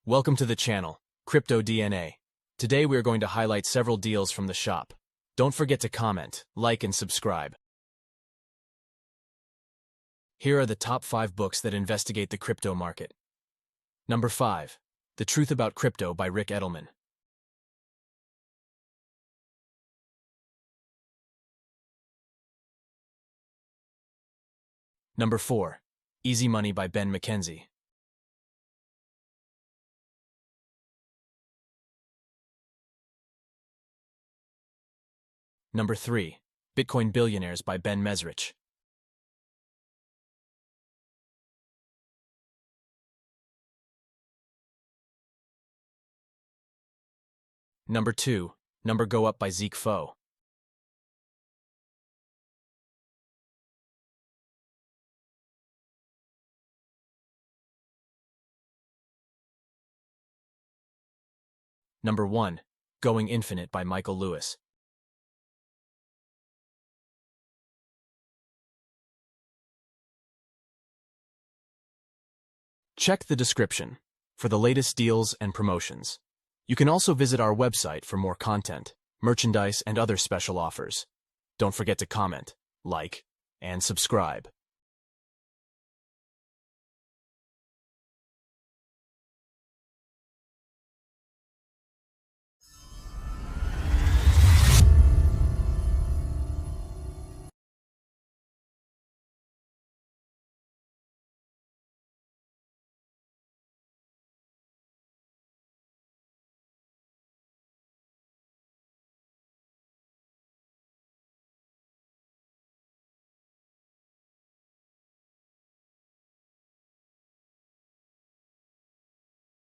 Welcome to the channel, Crypto DNA. Today we are going to highlight several deals from the shop. Don't forget to comment, like, and subscribe. Here are the top 5 books that investigate the crypto market. Number 5. The Truth About Crypto by Rick Edelman. Number 4. Easy Money by Ben McKenzie. Number 3. Bitcoin Billionaires by Ben Mesrich. Number 2. Number Go Up by Zeke Foe. Number 1. Going Infinite by Michael Lewis. Check the description for the latest deals and promotions. You can also visit our website for more content, merchandise, and other special offers. Don't forget to comment, like, and subscribe.